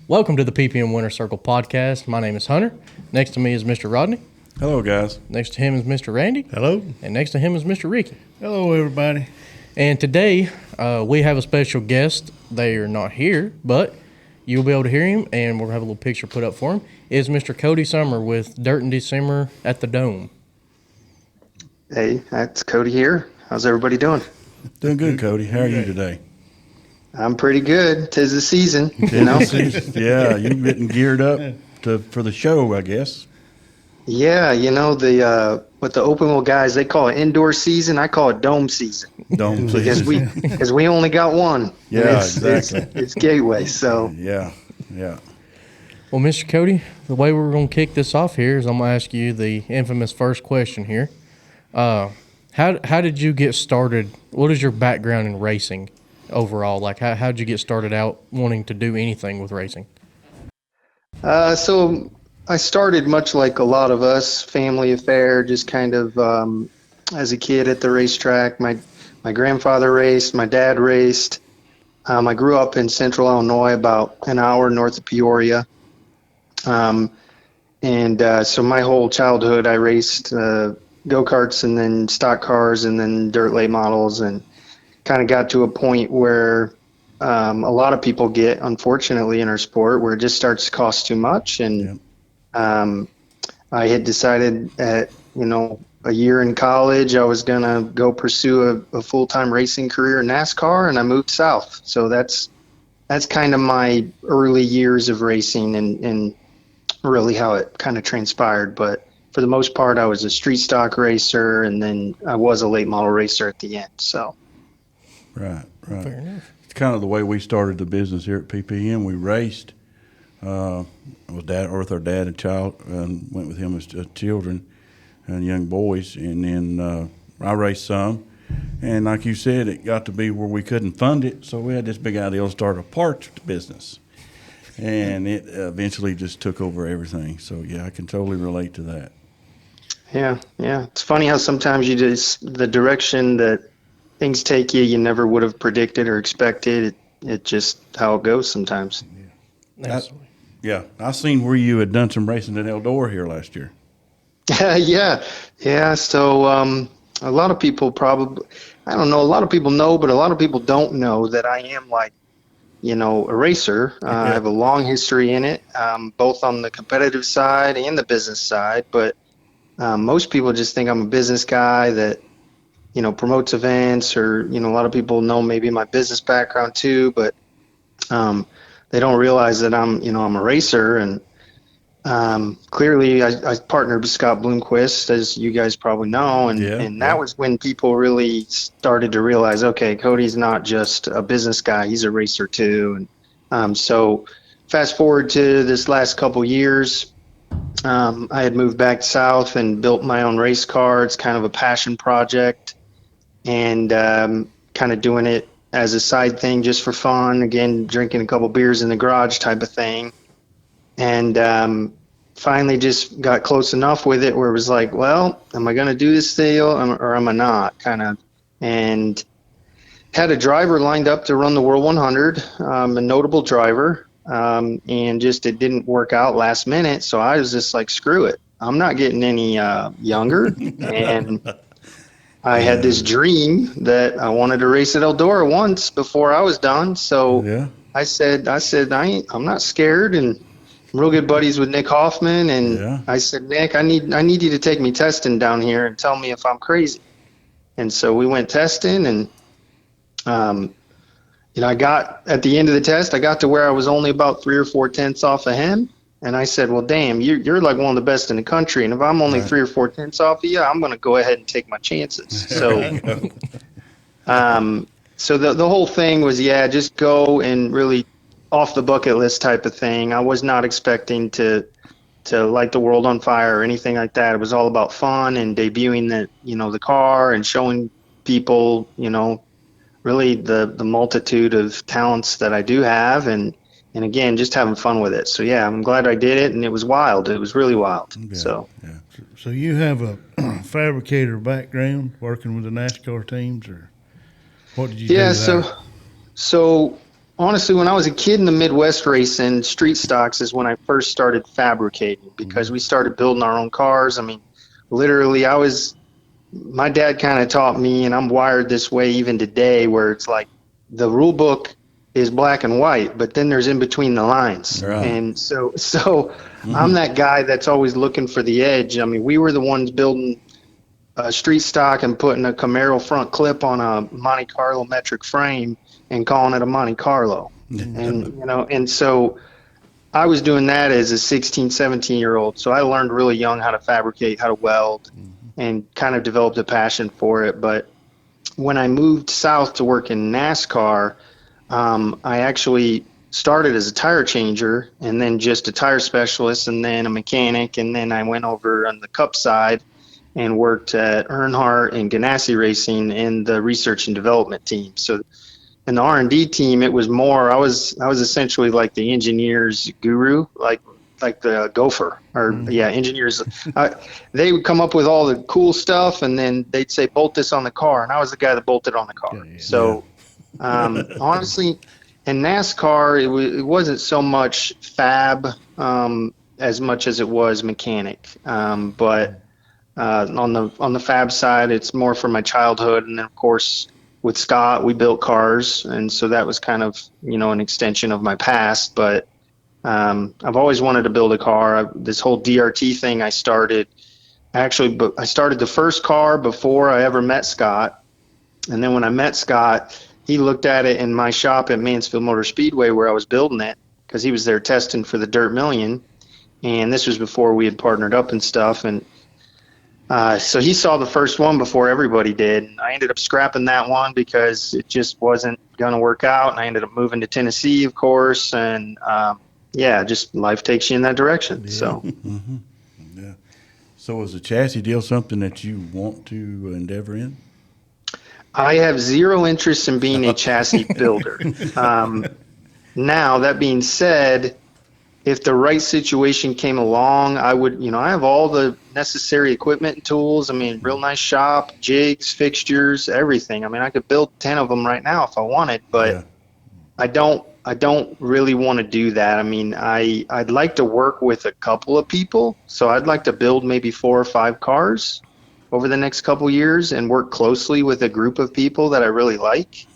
Welcome to the PPM Winter Circle podcast. My name is Hunter. Next to me is Mr. Rodney. Hello, guys. Next to him is Mr. Randy. Hello. And next to him is Mr. Ricky. Hello, everybody. And today we have a special guest. They are not here, but you'll be able to hear him, and we'll have a little picture put up for him. Is Mr. Cody Sommer with Dirt in December at the Dome. Hey, that's Cody here. How's everybody doing? Doing good, Cody. How are you today? I'm pretty good. 'Tis the season, you know. Yeah, you're getting geared up for the show, I guess. Yeah, you know what the open wheel guys, they call it indoor season. I call it dome season Dome because season. we only got one. Yeah, exactly. It's Gateway, so Yeah. Well, Mr. Cody, the way we're going to kick this off here is I'm going to ask you the infamous first question here. How did you get started? What is your background in racing overall? Like, how did you get started out wanting to do anything with racing? So I started much like a lot of us, family affair, just kind of as a kid at the racetrack. My grandfather raced, my dad raced. I grew up in central Illinois, about an hour north of Peoria. So my whole childhood I raced go-karts and then stock cars and then dirt late models, and kind of got to a point where a lot of people get, unfortunately, in our sport, where it just starts to cost too much. And I had decided at, a year in college, I was going to go pursue a full-time racing career in NASCAR, and I moved south. So that's kind of my early years of racing and really how it kind of transpired. But for the most part, I was a street stock racer, and then I was a late model racer at the end. So. Right. Fair enough. It's kind of the way we started the business here at PPM. We raced with our dad and child, and went with him as children and young boys. And then I raced some. And like you said, it got to be where we couldn't fund it, so we had this big idea to start a parts business. And it eventually just took over everything. So, yeah, I can totally relate to that. Yeah. It's funny how sometimes the direction that things take you never would have predicted or expected. It just how it goes sometimes. Absolutely. I seen where you had done some racing at Eldora here last year. Yeah. So a lot of people probably, I don't know, a lot of people know, but a lot of people don't know that I am a racer. I have a long history in it, both on the competitive side and the business side. But most people just think I'm a business guy that, promotes events, or, a lot of people know maybe my business background too, but they don't realize that I'm a racer. And clearly I partnered with Scott Bloomquist, as you guys probably know. And that was when people really started to realize, okay, Cody's not just a business guy, he's a racer too. And so fast forward to this last couple years, I had moved back south and built my own race car. It's kind of a passion project, and kind of doing it as a side thing just for fun. Again, drinking a couple beers in the garage type of thing. And finally just got close enough with it where it was like, well, am I going to do this deal or am I not, kind of? And had a driver lined up to run the World 100, a notable driver. And just it didn't work out last minute, so I was just like, screw it, I'm not getting any younger. And I had this dream that I wanted to race at Eldora once before I was done. So I said I'm not scared, and I'm real good buddies with Nick Hoffman. And I said, Nick, I need you to take me testing down here and tell me if I'm crazy. And so we went testing, and I got, at the end of the test, I got to where I was only about 3 or 4 tenths off of him. And I said, well, damn, you're like one of the best in the country. And if I'm only 3 or 4 tenths off of you, I'm going to go ahead and take my chances. So, so the whole thing was, just go, and really off the bucket list type of thing. I was not expecting to light the world on fire or anything like that. It was all about fun and debuting the car and showing people, really the multitude of talents that I do have, and again, just having fun with it. So I'm glad I did it, and it was wild. It was really wild. So you have a fabricator background working with the NASCAR teams, or what did you do? So Honestly, when I was a kid in the Midwest racing, street stocks is when I first started fabricating because we started building our own cars. I mean, literally, my dad kind of taught me, and I'm wired this way even today, where it's like the rule book is black and white, but then there's in between the lines. Right. And so I'm that guy that's always looking for the edge. I mean, we were the ones building a street stock and putting a Camaro front clip on a Monte Carlo metric frame and calling it a Monte Carlo. And, and so I was doing that as a 16, 17-year-old. So I learned really young how to fabricate, how to weld, and kind of developed a passion for it. But when I moved south to work in NASCAR, I actually started as a tire changer and then just a tire specialist and then a mechanic. And then I went over on the Cup side and worked at Earnhardt and Ganassi Racing in the research and development team. So in the R&D team, it was more, I was essentially like the engineer's guru, like the gopher or engineers. They would come up with all the cool stuff and then they'd say, bolt this on the car. And I was the guy that bolted on the car. Yeah. So honestly, in NASCAR, it wasn't so much fab as much as it was mechanic. But on the fab side, it's more from my childhood, and then of course with Scott, we built cars, and so that was kind of an extension of my past. But I've always wanted to build a car. This whole DRT thing I started but I started the first car before I ever met Scott, and then when I met Scott, he looked at it in my shop at Mansfield Motor Speedway where I was building it because he was there testing for the Dirt Million, and this was before we had partnered up and stuff, and so he saw the first one before everybody did. And I ended up scrapping that one because it just wasn't going to work out. And I ended up moving to Tennessee, of course. And just life takes you in that direction. Yeah. So, Yeah. So is the chassis deal something that you want to endeavor in? I have zero interest in being a chassis builder. Now, that being said, if the right situation came along, I would, I have all the necessary equipment and tools. I mean, real nice shop, jigs, fixtures, everything. I mean, I could build 10 of them right now if I wanted, but I don't really want to do that. I mean, I'd like to work with a couple of people. So I'd like to build maybe 4 or 5 cars over the next couple years and work closely with a group of people that I really like.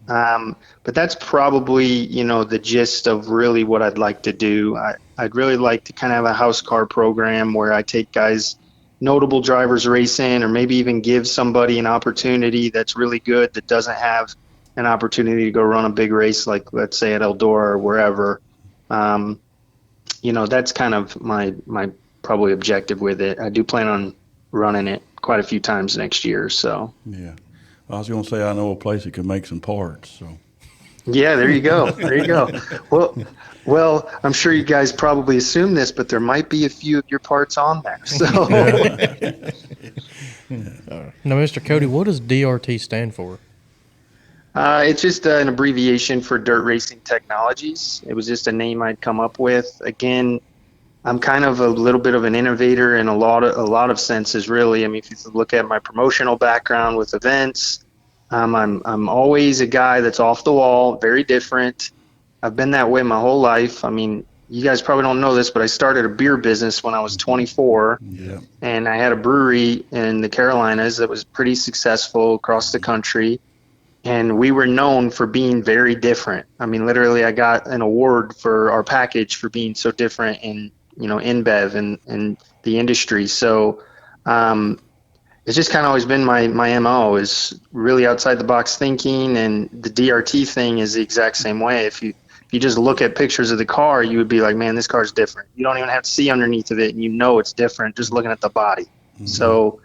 But that's probably, the gist of really what I'd like to do. I'd really like to kind of have a house car program where I take guys, notable drivers racing, or maybe even give somebody an opportunity that's really good that doesn't have an opportunity to go run a big race, like let's say at Eldora or wherever. That's kind of my probably objective with it. I do plan on running it quite a few times next year. So Yeah. I was going to say I know a place that can make some parts. So. Yeah, there you go. There you go. Well, I'm sure you guys probably assume this, but there might be a few of your parts on there. So, Now, Mr. Cody, what does DRT stand for? it's just an abbreviation for Dirt Racing Technologies. It was just a name I'd come up with. Again, I'm kind of a little bit of an innovator in a lot of senses, really. I mean, if you look at my promotional background with events, I'm always a guy that's off the wall, very different. I've been that way my whole life. I mean, you guys probably don't know this, but I started a beer business when I was 24, and I had a brewery in the Carolinas that was pretty successful across the country, and we were known for being very different. I mean, literally, I got an award for our package for being so different in InBev and the industry. So it's just kind of always been my MO, is really outside the box thinking, and the DRT thing is the exact same way. If you just look at pictures of the car, you would be like, man, this car's different. You don't even have to see underneath of it, and it's different just looking at the body. So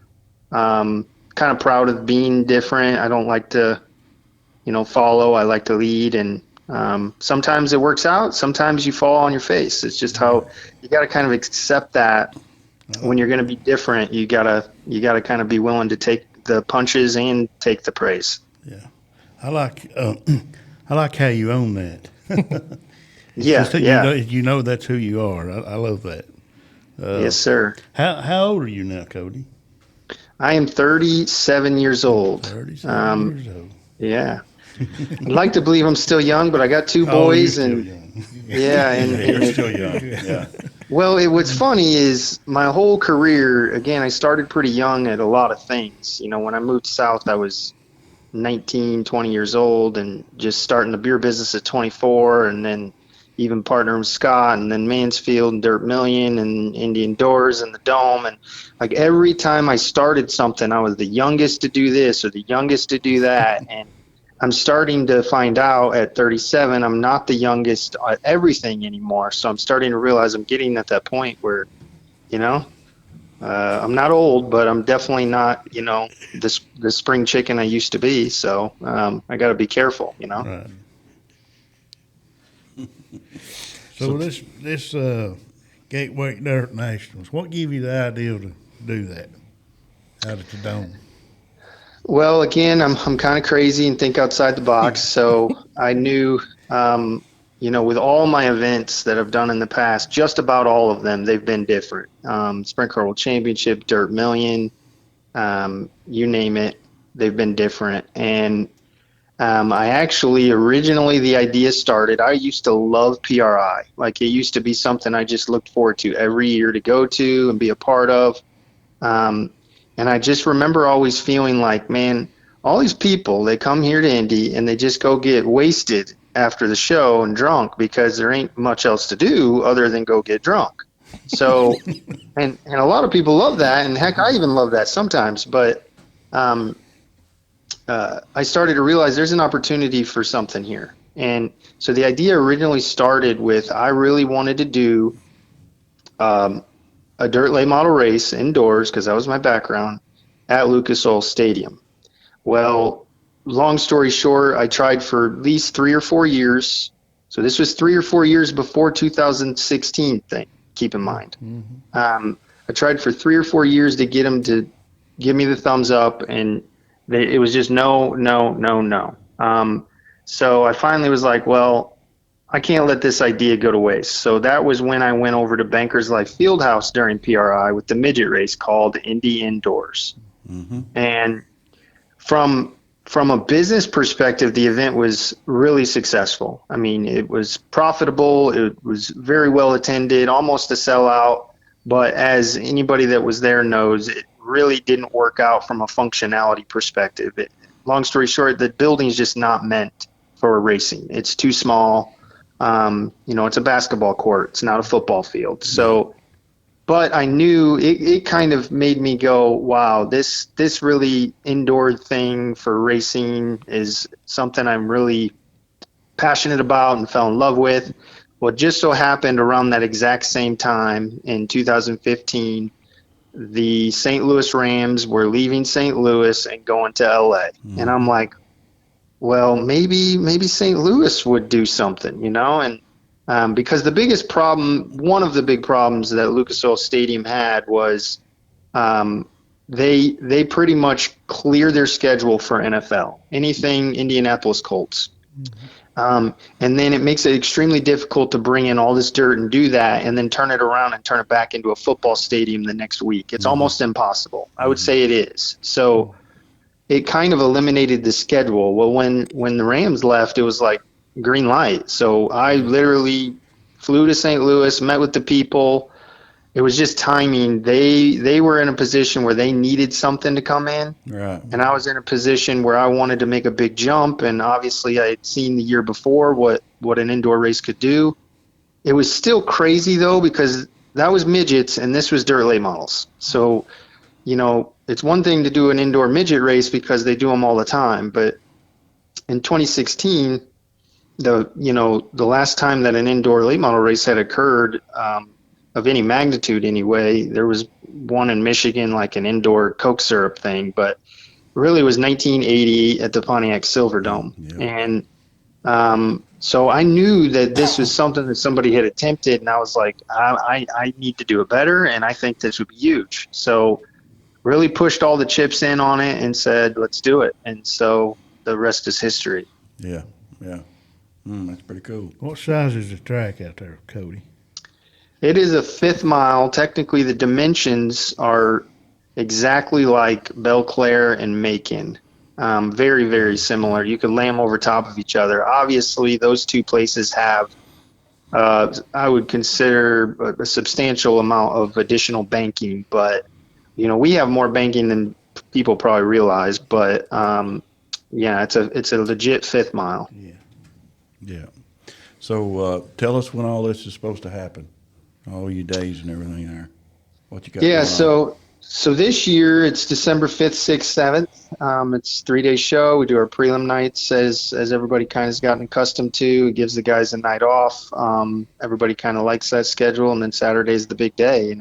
kind of proud of being different. I don't like to follow. I like to lead, and sometimes it works out. Sometimes you fall on your face. It's just how you got to kind of accept that. When you're going to be different, you gotta kind of be willing to take the punches and take the praise. Yeah, I like how you own that. Yeah. That's who you are. I love that. Yes, sir. How old are you now, Cody? I am 37 years old. 37 years old. Yeah. I'd like to believe I'm still young, but I got two Oh, you're boys, still and young. yeah, You're and still young. Yeah. well, what's funny is my whole career. Again, I started pretty young at a lot of things. When I moved south, I was 19, 20 years old, and just starting the beer business at 24, and then even partnering with Scott, and then Mansfield and Dirt Million and Indian Doors and the Dome. And like every time I started something, I was the youngest to do this or the youngest to do that. And I'm starting to find out at 37, I'm not the youngest at everything anymore. So I'm starting to realize I'm getting at that point where, you know, I'm not old, but I'm definitely not, the spring chicken I used to be. So I got to be careful. Right. So this Gateway Dirt Nationals, what gave you the idea to do that out at the Dome? Well, again, I'm kind of crazy and think outside the box. So I knew, with all my events that I've done in the past, just about all of them, they've been different. Sprint Car World Championship, Dirt Million, you name it, they've been different. And I actually originally the idea started. I used to love PRI. Like it used to be something I just looked forward to every year to go to and be a part of. Um, and I just remember always feeling like, man, all these people, they come here to Indy and they just go get wasted after the show and drunk because there ain't much else to do other than go get drunk. So, and a lot of people love that. And heck, I even love that sometimes. But um, I started to realize there's an opportunity for something here. And so the idea originally started with I really wanted to do um, a dirt late model race indoors because that was my background at Lucas Oil Stadium. Well, long story short, I tried for at least 3 or 4 years. So this was 3 or 4 years before 2016 thing. Keep in mind, I tried for 3 or 4 years to get them to give me the thumbs up, and it was just no, no, no, no. So I finally was like, well, I can't let this idea go to waste. So that was when I went over to Bankers Life Fieldhouse during PRI with the midget race called Indy Indoors. And from a business perspective, the event was really successful. I mean, it was profitable. It was very well attended, almost a sellout. But as anybody that was there knows, it really didn't work out from a functionality perspective. Long story short, the building's just not meant for racing. It's too small. It's a basketball court. It's not a football field. So, but I knew it kind of made me go, wow, this really indoor thing for racing is something I'm really passionate about and fell in love with. Well, it just so happened around that exact same time in 2015, the St. Louis Rams were leaving St. Louis and going to LA. And I'm like, well, maybe St. Louis would do something, and because one of the big problems that Lucas Oil Stadium had was they pretty much clear their schedule for NFL, anything Indianapolis Colts. And then it makes it extremely difficult to bring in all this dirt and do that and then turn it around and turn it back into a football stadium the next week. It's almost impossible. I would say it is. So it kind of eliminated the schedule. Well, when the Rams left, it was like green light. So I literally flew to St. Louis, met with the people. It was just timing. They were in a position where they needed something to come in. Right. And I was in a position where I wanted to make a big jump. And obviously I had seen the year before what an indoor race could do. It was still crazy though, because that was midgets and this was dirt late models. So, it's one thing to do an indoor midget race because they do them all the time. But in 2016, the last time that an indoor late model race had occurred, of any magnitude anyway, there was one in Michigan, like an indoor Coke syrup thing, but really it was 1980 at the Pontiac Silverdome. And so I knew that this was something that somebody had attempted, and I was like, I need to do it better, and I think this would be huge. So really pushed all the chips in on it and said, let's do it. And so the rest is history. Yeah. Yeah. That's pretty cool. What size is the track out there, Cody? It is a 5th mile. Technically, the dimensions are exactly like Belle Claire and Macon. Very, very similar. You could lay them over top of each other. Obviously, those two places have, I would consider a substantial amount of additional banking, but we have more banking than people probably realize. But yeah, it's a legit fifth mile. Yeah. Yeah. So tell us when all this is supposed to happen, all your days and everything there. What you got Yeah, going on? so this year it's December 5th, 6th, 7th. It's a 3-day show. We do our prelim nights as everybody kind of has gotten accustomed to. It gives the guys a night off. Everybody kind of likes that schedule, and then Saturday's the big day.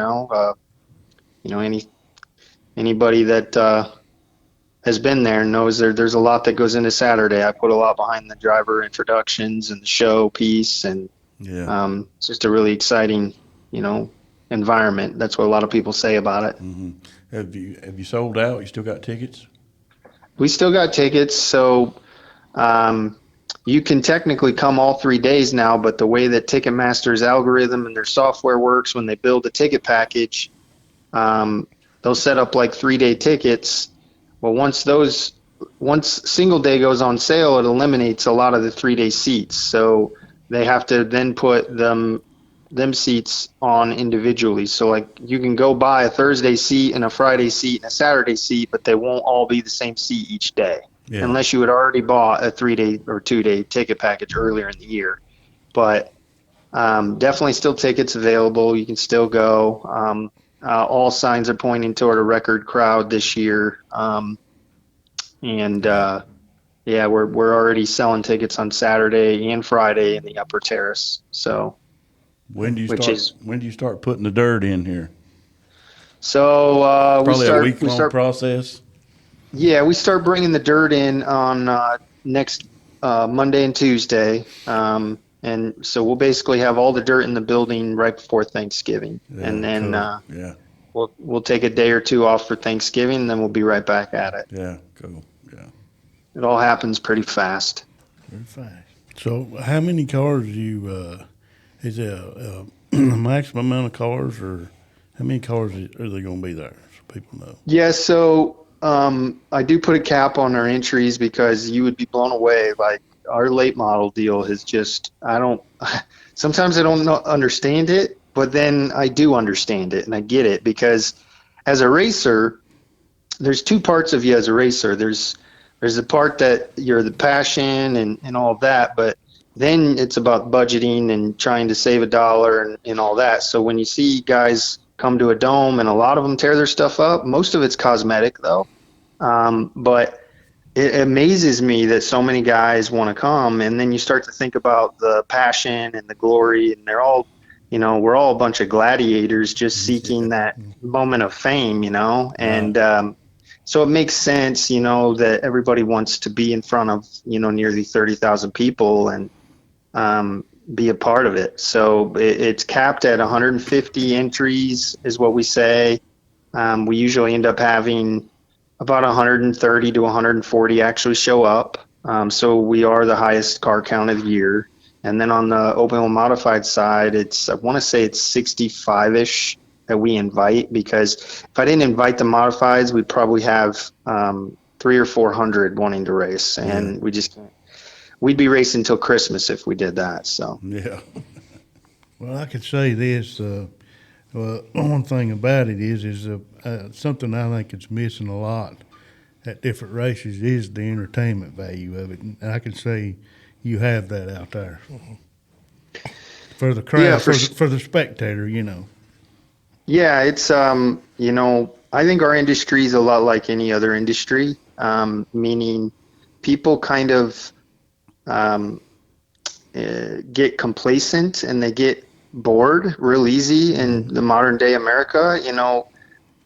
Anybody that has been there knows there's a lot that goes into Saturday. I put a lot behind the driver introductions and the show piece, and Yeah. it's just a really exciting, environment. That's what a lot of people say about it. Mm-hmm. Have you sold out? You still got tickets? We still got tickets, so you can technically come all 3 days now, but the way that Ticketmaster's algorithm and their software works when they build a ticket package, they'll set up like 3-day tickets. Well, once single day goes on sale, it eliminates a lot of the 3-day seats. So they have to then put them seats on individually. So like you can go buy a Thursday seat and a Friday seat and a Saturday seat, but they won't all be the same seat each day. Yeah. Unless you had already bought a 3-day or 2-day ticket package earlier in the year. But definitely still tickets available. You can still go. All signs are pointing toward a record crowd this year. Yeah, we're already selling tickets on Saturday and Friday in the upper terrace. So When do you Which start? is- When do you start putting the dirt in here? so Probably a week we long start process. Yeah, we start bringing the dirt in on next Monday and Tuesday, and so we'll basically have all the dirt in the building right before Thanksgiving, Yeah, and then cool. Yeah. we'll take a day or two off for Thanksgiving, and then we'll be right back at it. Yeah. Cool. Yeah. It all happens pretty fast. Very fast. So, how many cars is there a maximum amount of cars, or how many cars are they going to be there? So people know. Yeah, so I do put a cap on our entries because you would be blown away. Like our late model deal has just, sometimes I don't understand it, but then I do understand it and I get it because as a racer, there's two parts of you as a racer. There's the part that you're the passion and all of that, but then it's about budgeting and trying to save a dollar and all that. So when you see guys come to a dome and a lot of them tear their stuff up, most of it's cosmetic though. But it amazes me that so many guys want to come, and then you start to think about the passion and the glory, and they're all, we're all a bunch of gladiators just seeking that moment of fame, and so it makes sense, that everybody wants to be in front of, nearly 30,000 people and be a part of it. So it's capped at 150 entries is what we say. We usually end up having about 130 to 140 actually show up. So we are the highest car count of the year. And then on the open wheel modified side, I want to say it's 65-ish that we invite, because if I didn't invite the modifieds, we'd probably have 300 or 400 wanting to race. And we just can't. We'd be racing until Christmas if we did that. So Yeah. Well, I could say this. One thing about it is something I think it's missing a lot at different races is the entertainment value of it, and I can say you have that out there for the crowd, Yeah, for the spectator. yeah, it's I think our industry is a lot like any other industry, meaning people kind of get complacent and they get bored real easy in the modern day America.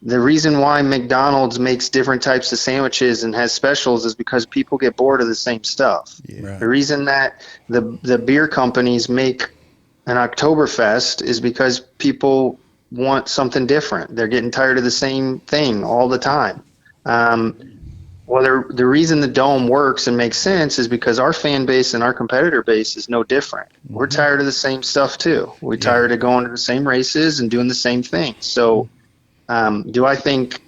The reason why McDonald's makes different types of sandwiches and has specials is because people get bored of the same stuff. Yeah. Right. The reason that the beer companies make an Oktoberfest is because people want something different. They're getting tired of the same thing all the time. Well, the reason the Dome works and makes sense is because our fan base and our competitor base is no different. We're tired of the same stuff too. We're tired of going to the same races and doing the same thing. So do I think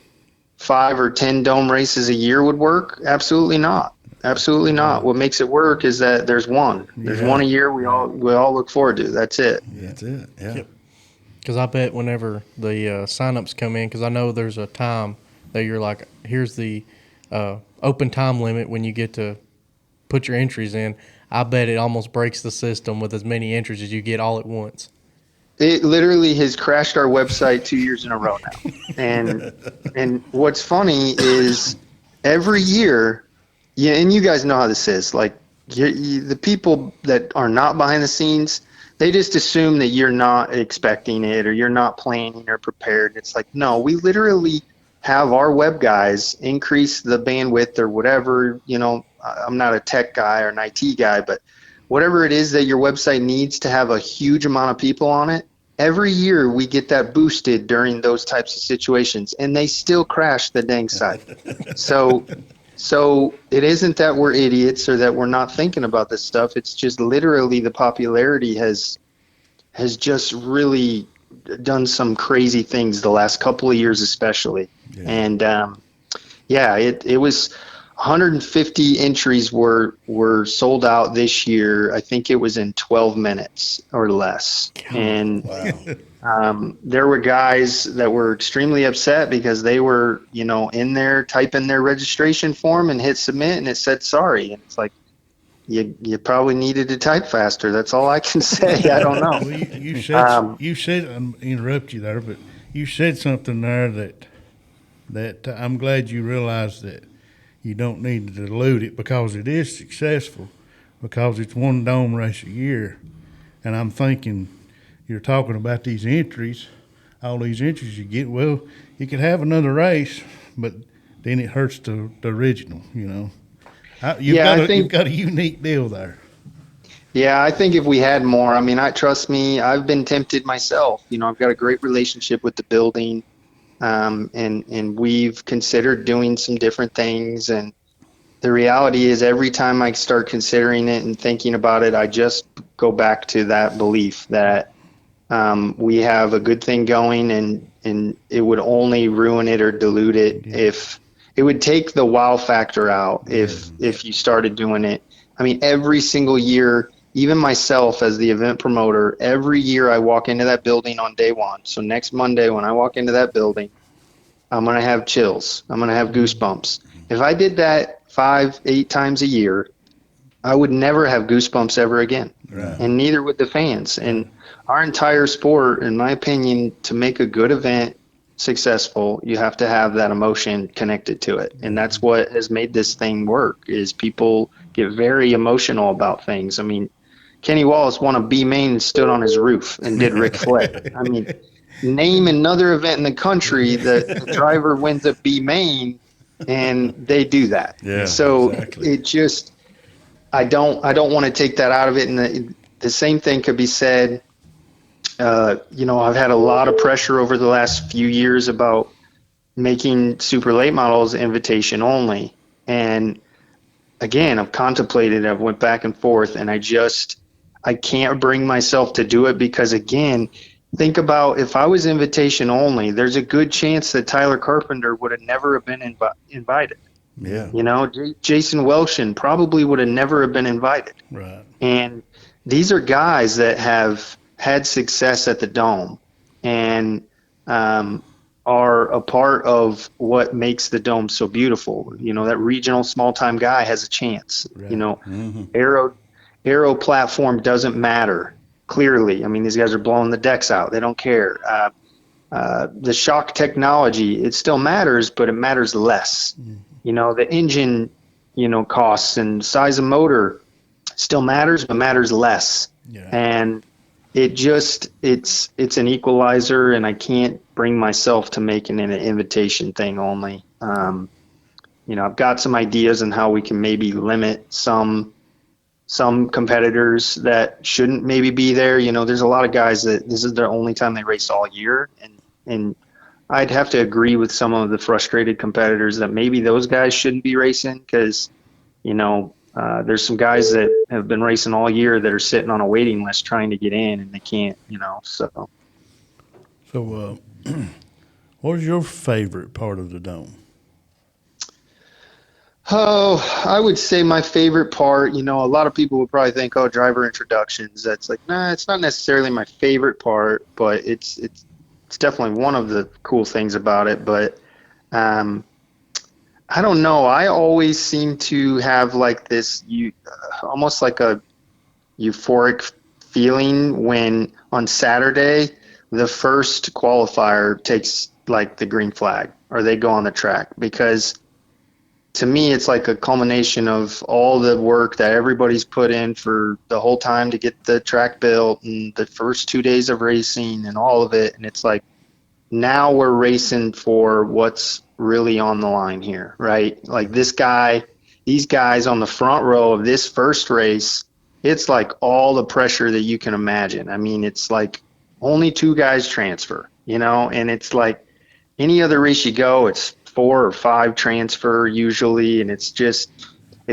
5 or 10 dome races a year would work? Absolutely not. Absolutely not. What makes it work is that there's one. There's one a year we all look forward to. That's it. That's it. Yeah. Because I bet whenever the sign-ups come in, because I know there's a time that you're like, here's the open time limit when you get to put your entries in. I bet it almost breaks the system with as many entries as you get all at once. It literally has crashed our website 2 years in a row now. And what's funny is every year, yeah, and you guys know how this is. Like the people that are not behind the scenes, they just assume that you're not expecting it or you're not planning or prepared. It's like, no, we literally have our web guys increase the bandwidth or whatever. I'm not a tech guy or an IT guy, but whatever it is that your website needs to have a huge amount of people on it, every year we get that boosted during those types of situations, and they still crash the dang site. So it isn't that we're idiots or that we're not thinking about this stuff. It's just literally the popularity has just really done some crazy things the last couple of years, especially. Yeah. And it was 150 entries were sold out this year. I think it was in 12 minutes or less. And there were guys that were extremely upset because they were, in there typing their registration form and hit submit, and it said sorry. And it's like, you probably needed to type faster. That's all I can say. I don't know. Well, you said I'm interrupt you there, but you said something there that I'm glad you realized that you don't need to dilute it because it is successful, because it's one dome race a year. And I'm thinking, you're talking about these entries, all these entries you get. Well, you could have another race, but then it hurts the original, You've got a unique deal there. Yeah, I think if we had more, trust me, I've been tempted myself. I've got a great relationship with the building. And we've considered doing some different things. And the reality is every time I start considering it and thinking about it, I just go back to that belief that we have a good thing going, and it would only ruin it or dilute it if it would take the wow factor out if you started doing it. Every single year, even myself as the event promoter, every year I walk into that building on day one. So next Monday when I walk into that building, I'm going to have chills. I'm going to have goosebumps. If I did that 5-8 times a year, I would never have goosebumps ever again. Right. And neither would the fans. And our entire sport, in my opinion, to make a good event successful, you have to have that emotion connected to it. And that's what has made this thing work, is people get very emotional about things. Kenny Wallace won a B main and stood on his roof and did Ric Flair. Name another event in the country that the driver wins a B main and they do that. Yeah, so exactly. It just, I don't want to take that out of it. And the same thing could be said. I've had a lot of pressure over the last few years about making super late models invitation only. And again, I've contemplated, I've went back and forth, and I can't bring myself to do it because, again, think about if I was invitation only, there's a good chance that Tyler Carpenter would have never been invited. Yeah. Jason Welshin probably would have never have been invited. Right. And these are guys that have had success at the Dome and are a part of what makes the Dome so beautiful. That regional small-time guy has a chance. Right. Aero platform doesn't matter. Clearly, these guys are blowing the decks out. They don't care. The shock technology, it still matters, but it matters less. The engine, costs and size of motor still matters, but matters less. Yeah. And it's an equalizer, and I can't bring myself to making it an invitation thing only. I've got some ideas on how we can maybe limit some competitors that shouldn't maybe be there. There's a lot of guys that this is their only time they race all year. And I'd have to agree with some of the frustrated competitors that maybe those guys shouldn't be racing because, there's some guys that have been racing all year that are sitting on a waiting list trying to get in and they can't, so. So, what is your favorite part of the Dome? Oh, I would say my favorite part, a lot of people would probably think, oh, driver introductions. That's like, nah, it's not necessarily my favorite part, but it's definitely one of the cool things about it. But um, I don't know. I always seem to have like this, almost like a euphoric feeling when on Saturday the first qualifier takes like the green flag or they go on the track because to me, it's like a culmination of all the work that everybody's put in for the whole time to get the track built and the first 2 days of racing and all of it. And it's like now we're racing for what's really on the line here, right? Like these guys on the front row of this first race, it's like all the pressure that you can imagine. I mean, it's like only two guys transfer, and it's like any other race you go, it's 4 or 5 transfer usually, and it's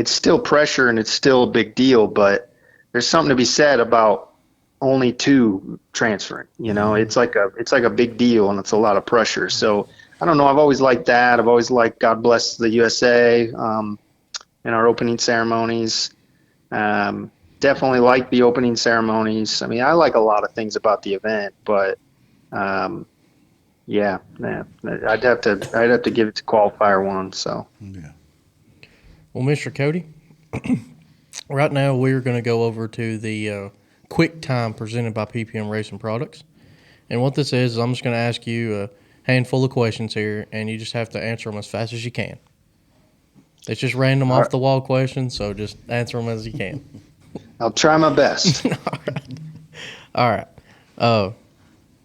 still pressure and it's still a big deal, but there's something to be said about only 2 transferring. It's like a big deal and it's a lot of pressure. So I don't know. I've always liked that. I've always liked God Bless the USA in our opening ceremonies. Definitely like the opening ceremonies. I mean, I like a lot of things about the event, but um, yeah, I'd have to give it to qualifier 1. So Yeah. Well, Mr. Cody, right now we're going to go over to the quick time presented by PPM Racing Products. And what this is I'm just going to ask you a handful of questions here, and you just have to answer them as fast as you can. It's just random All off right. the wall questions, so just answer them as you can. I'll try my best. All right. Uh,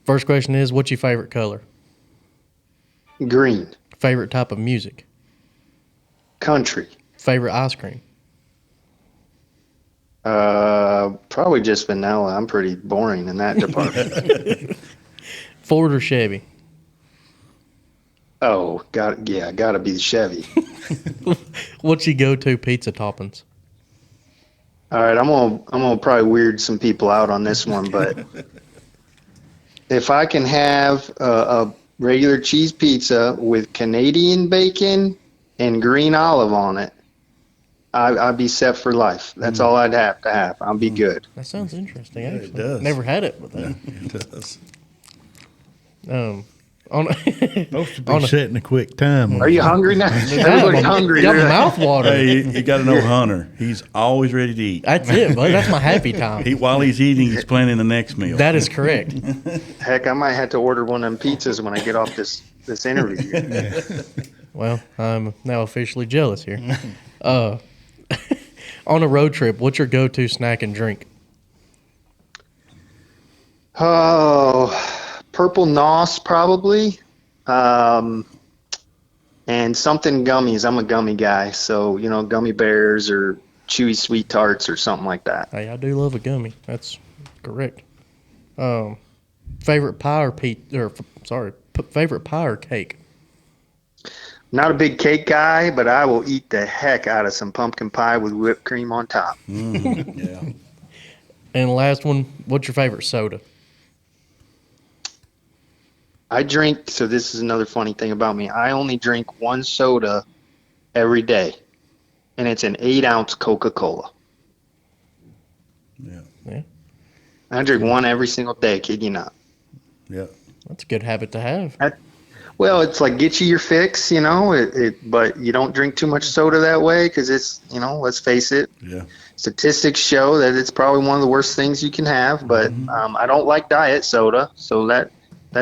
First question is, what's your favorite color? Green, Favorite type of music? country, Favorite ice cream? probably just vanilla. I'm pretty boring in that department. Ford or Chevy? Oh, gotta be the Chevy. What's your go-to pizza toppings? All right, I'm gonna probably weird some people out on this one, but if I can have a regular cheese pizza with Canadian bacon and green olive on it, I'd be set for life. That's all I'd have to have. I'll be good. That sounds interesting, Yeah, actually. it does. Never had it with that. It does. On Supposed to be on a- setting a quick time. Are you hungry now? Everybody's hungry. Got my mouth watering. Hey, you got to know Hunter. He's always ready to eat. That's it, bud. That's my happy time. While he's eating, he's planning the next meal. That is correct. Heck, I might have to order one of them pizzas when I get off this interview. Well, I'm now officially jealous here. Uh, on a road trip, what's your go-to snack and drink? Oh, purple nos probably, and something gummies. I'm a gummy guy, so gummy bears or chewy sweet tarts or something like that. Hey, I do love a gummy. That's correct. Favorite pie or favorite pie or cake? Not a big cake guy, but I will eat the heck out of some pumpkin pie with whipped cream on top. Yeah. And the last one, what's your favorite soda? I drink, so this is another funny thing about me. I only drink one soda every day, and it's an 8-ounce Coca-Cola. Yeah. Yeah, I drink one every single day, kid you not. Yeah. that's a good habit to have. Well, it's like get you your fix, but you don't drink too much soda that way because it's, let's face it, Yeah. statistics show that it's probably one of the worst things you can have. But I don't like diet soda, so that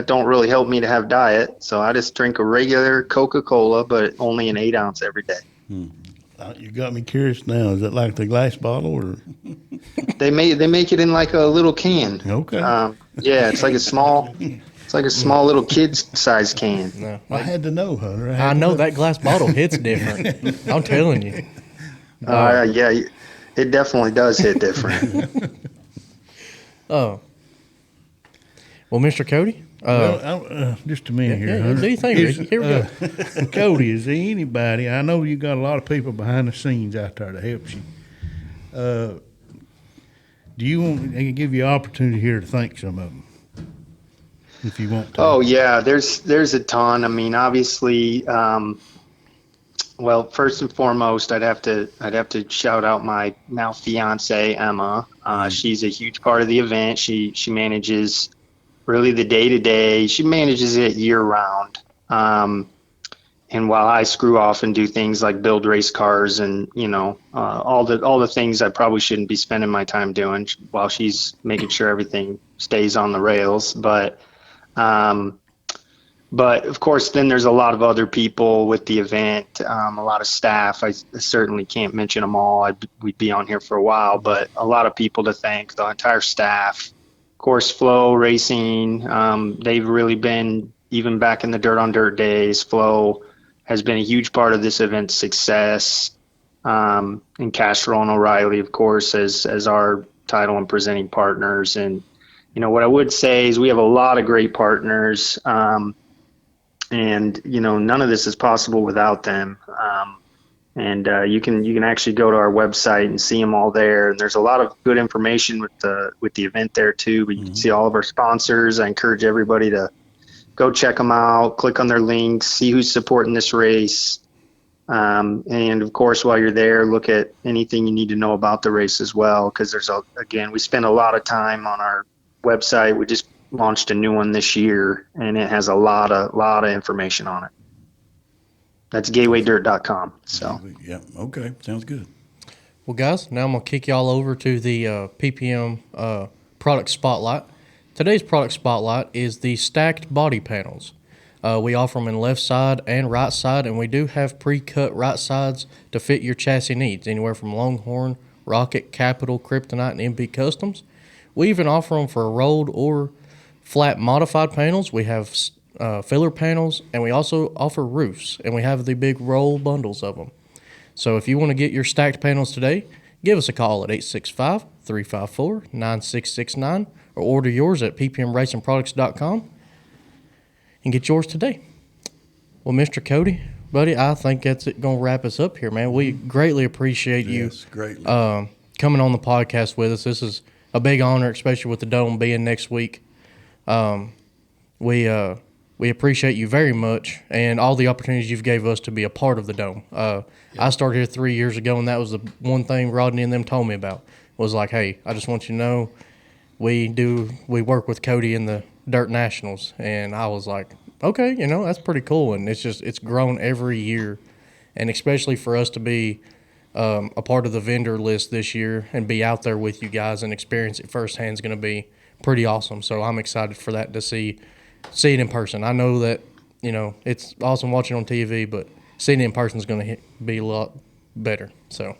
don't really help me to have diet. So I just drink a regular Coca-Cola, but only an 8-ounce every day. You got me curious now. Is it like the glass bottle or? They make it in like a little can. Okay. Yeah, it's like a small little kid's size can. No, I had to know, Hunter. I know that glass bottle hits different. I'm telling you. Yeah, it definitely does hit different. Oh. Well, Mr. Cody, Just a minute here, yeah, Hunter. do you think, Ricky? Here we go. Cody, is there anybody? I know you got a lot of people behind the scenes out there to help you. Do you want? I can give you an opportunity here to thank some of them, if you want to. Oh yeah, there's a ton. I mean, obviously, Well, first and foremost, I'd have to shout out my now fiance Emma. She's a huge part of the event. She manages really the day to day. She manages it year round. Um, and while I screw off and do things like build race cars and all the things I probably shouldn't be spending my time doing, while she's making sure everything stays on the rails. Um, but of course, then there's a lot of other people with the event, a lot of staff. I certainly can't mention them all. We'd be on here for a while, but a lot of people to thank, the entire staff. Course Flow Racing, they've really been, even back in the Dirt on Dirt days, Flow has been a huge part of this event's success. And Castrol and O'Reilly, of course, as our title and presenting partners. And, what I would say is we have a lot of great partners. And none of this is possible without them. And you can actually go to our website and see them all there. And there's a lot of good information with the event there too. But you can see all of our sponsors. I encourage everybody to go check them out, click on their links, see who's supporting this race. And of course, while you're there, look at anything you need to know about the race as well. Because again, we spend a lot of time on our website. We just launched a new one this year, and it has a lot of information on it. That's gatewaydirt.com. So Yeah. Okay. Sounds good. Well, guys, now I'm going to kick y'all over to the PPM product spotlight. Today's product spotlight is the stacked body panels. We offer them in left side and right side, and we do have pre-cut right sides to fit your chassis needs, anywhere from Longhorn, Rocket, Capital, Kryptonite, and MB Customs. We even offer them for rolled or flat modified panels. We have filler panels, and we also offer roofs, and we have the big roll bundles of them. So if you want to get your stacked panels today, give us a call at 865-354-9669 or order yours at ppmracingproducts.com and get yours today. Well, Mr. Cody, buddy, I think that's it, going to wrap us up here, man. We greatly appreciate you greatly. coming on the podcast with us. This is a big honor, especially with the Dome being next week. We appreciate you very much and all the opportunities you've gave us to be a part of the Dome. I started here 3 years ago, and that was the one thing Rodney and them told me about, was like, hey, I just want you to know we work with Cody in the Dirt Nationals. And I was like, okay, that's pretty cool. And it's grown every year. And especially for us to be a part of the vendor list this year and be out there with you guys and experience it firsthand is going to be pretty awesome. So I'm excited for that, to see it in person. I know that, it's awesome watching on TV, but seeing it in person is going to be a lot better. So.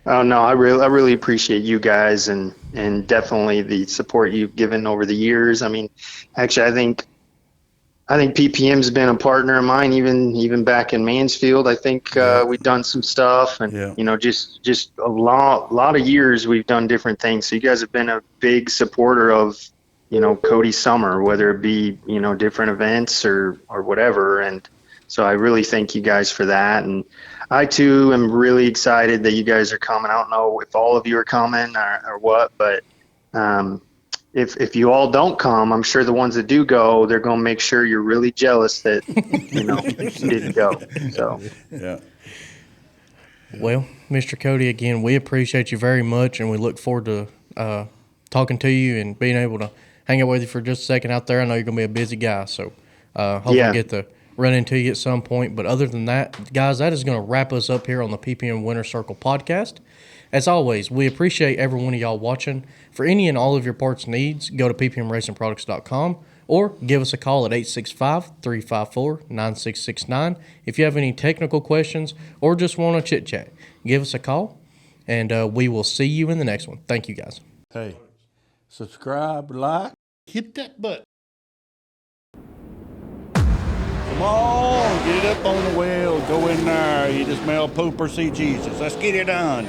Oh no, I really appreciate you guys and definitely the support you've given over the years. I mean, actually, I think PPM's been a partner of mine even back in Mansfield. I think we've done some stuff, and just a lot of years we've done different things. So you guys have been a big supporter of Cody Sommer, whether it be different events or whatever. And so I really thank you guys for that. And I too am really excited that you guys are coming. I don't know if all of you are coming or what, but if you all don't come, I'm sure the ones that do go, they're going to make sure you're really jealous that you didn't go. So Yeah. Well, Mr. Cody, again, we appreciate you very much, and we look forward to talking to you and being able to hang out with you for just a second out there. I know you're going to be a busy guy, so hopefully I get to run into you at some point. But other than that, guys, that is going to wrap us up here on the PPM Winter Circle podcast. As always, we appreciate every one of y'all watching. For any and all of your parts needs, go to ppmracingproducts.com or give us a call at 865-354-9669. If you have any technical questions or just want to chit-chat, give us a call, and we will see you in the next one. Thank you, guys. Hey, subscribe, like. Hit that button. Come on, get up on the wheel, go in there, you just smell poop or see Jesus. Let's get it done.